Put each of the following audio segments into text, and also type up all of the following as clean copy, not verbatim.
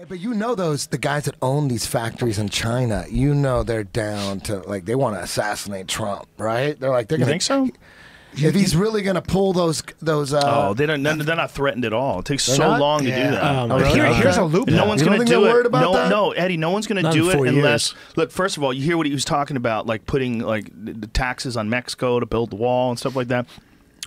But you know the guys that own these factories in China, you know they're down to, like, they want to assassinate Trump, right? They're like, they're You gonna, think so? If he's really going to pull those oh, they're not threatened at all. It takes so long to do that. But here's a loophole. No one's You don't going to think do they're it. worried about that? No, Eddie, no one's going to Not do in it 4 unless. years. Look, first of all, you hear what he was talking about, like putting like the taxes on Mexico to build the wall and stuff like that.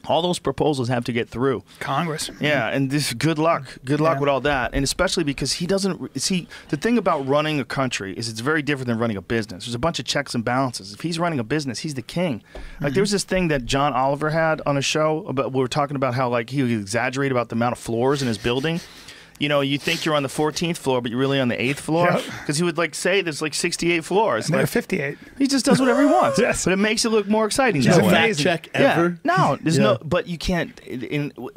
All those proposals have to get through Congress. Yeah, and this good luck with all that, and especially because he doesn't see the thing about running a country is it's very different than running a business. There's a bunch of checks and balances. If he's running a business, he's the king. Like there was this thing that John Oliver had on a show about we were talking about how like he would exaggerate about the amount of floors in his building. You know, you think you're on the 14th floor, but you're really on the 8th floor. Because he would like say there's like 68 floors. And there are like, 58. He just does whatever he wants. Yes. But it makes it look more exciting. Is that a way. fact check ever? Yeah. No, there's no. But you can't.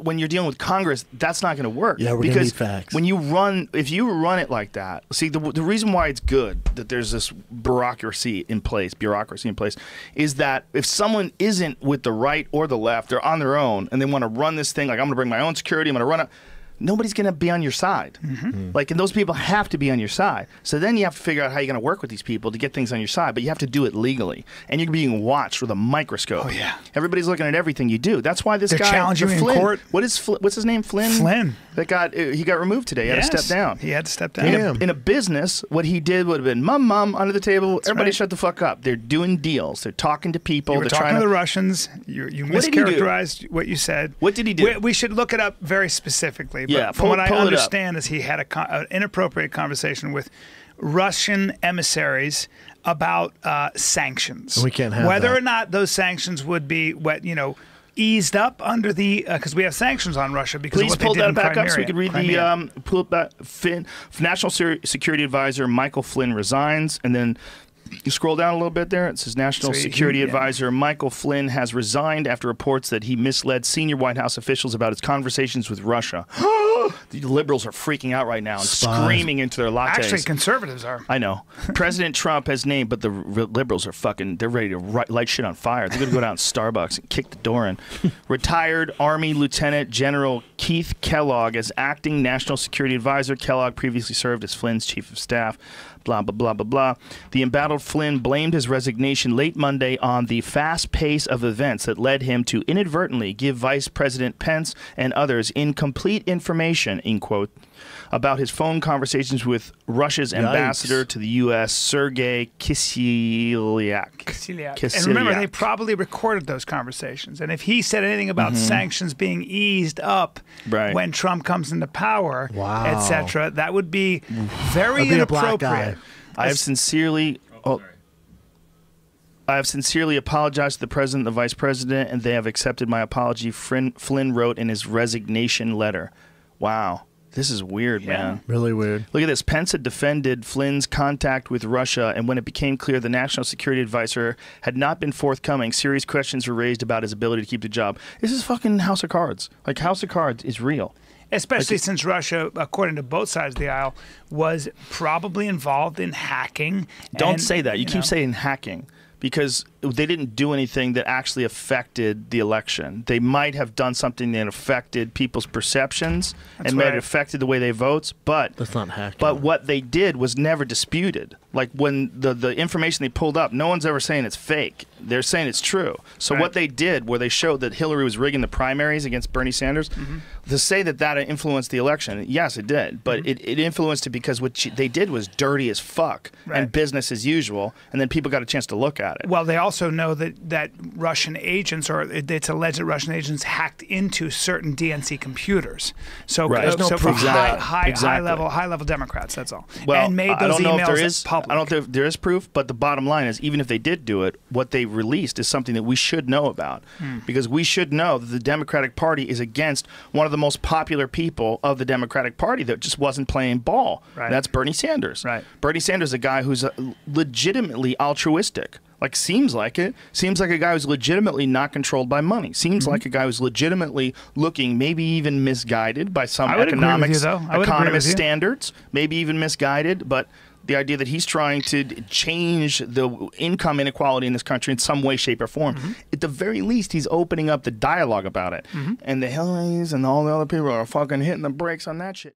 When you're dealing with Congress, that's not going to work. Yeah, we're because gonna need facts. when if you run it like that, see the reason why it's good that there's this bureaucracy in place, is that if someone isn't with the right or the left, they're on their own and they want to run this thing like I'm going to bring my own security, I'm going to run it. Nobody's going to be on your side. Like, and those people have to be on your side. So then you have to figure out how you're going to work with these people to get things on your side, but you have to do it legally. And you're being watched with a microscope. Oh, yeah. Everybody's looking at everything you do. That's why this They're guy, challenging you in Flynn, court. what's his name? Flynn? That he got removed today. He had to step down. He had to step down. In a business, what he did would have been, mum, under the table, everybody shut the fuck up. They're doing deals. They're talking to people. You were They're talking trying to the Russians. You mischaracterized what you said. What did he do? We should look it up very specifically. But Yeah, from what I pull it up. understand is he had an inappropriate conversation with Russian emissaries about sanctions. We can't have whether that. or not those sanctions would be eased up under the because we have sanctions on Russia because Please of what pull they did that in back Crimea. up so we could read the pull it back. National Security Advisor Michael Flynn resigns, and then you scroll down a little bit there. It says National Security Advisor Michael Flynn has resigned after reports that he misled senior White House officials about his conversations with Russia. The liberals are freaking out right now and screaming into their lattes. Actually, conservatives are. I know. President Trump has named, but the liberals are they're ready to light shit on fire. They're going to go down to Starbucks and kick the door in. Retired Army Lieutenant General Keith Kellogg as acting National Security Advisor. Kellogg previously served as Flynn's chief of staff. Blah, blah, blah, blah, blah. The embattled Flynn blamed his resignation late Monday on the fast pace of events that led him to inadvertently give Vice President Pence and others incomplete information, in quote, about his phone conversations with Russia's ambassador to the U.S., Sergei Kislyak. And remember, they probably recorded those conversations. And if he said anything about sanctions being eased up when Trump comes into power, etc., that would be very inappropriate. I have sincerely apologized to the president and the vice president, and they have accepted my apology, Flynn wrote in his resignation letter. Wow. This is weird, man. Really weird. Look at this. Pence had defended Flynn's contact with Russia, and when it became clear the National Security Advisor had not been forthcoming, serious questions were raised about his ability to keep the job. This is fucking House of Cards. Like, House of Cards is real. Especially since Russia, according to both sides of the aisle, was probably involved in hacking. Don't say that. You keep saying hacking. Because they didn't do anything that actually affected the election. They might have done something that affected people's perceptions and might have affected the way they vote, but that's not hacking. But what they did was never disputed. Like when the information they pulled up, no one's ever saying it's fake. They're saying it's true. So what they did, where they showed that Hillary was rigging the primaries against Bernie Sanders, to say that that influenced the election, yes, it did. But it influenced it because what they did was dirty as fuck and business as usual, and then people got a chance to look at it. Well, they also know that Russian agents, or it's alleged that Russian agents hacked into certain DNC computers. So, so for high level Democrats, that's all. Well, and made those emails public. I don't know if there is proof, but the bottom line is, even if they did do it, what they released is something that we should know about, because we should know that the Democratic Party is against one of the most popular people of the Democratic Party that just wasn't playing ball. That's Bernie Sanders. Bernie Sanders is a guy who's legitimately altruistic. Like, seems like it. Seems like a guy who's legitimately not controlled by money. Seems like a guy who's legitimately looking, maybe even misguided by some economist standards, maybe even misguided, but the idea that he's trying to change the income inequality in this country in some way, shape, or form. At the very least, he's opening up the dialogue about it. And the Hillarys and all the other people are fucking hitting the brakes on that shit.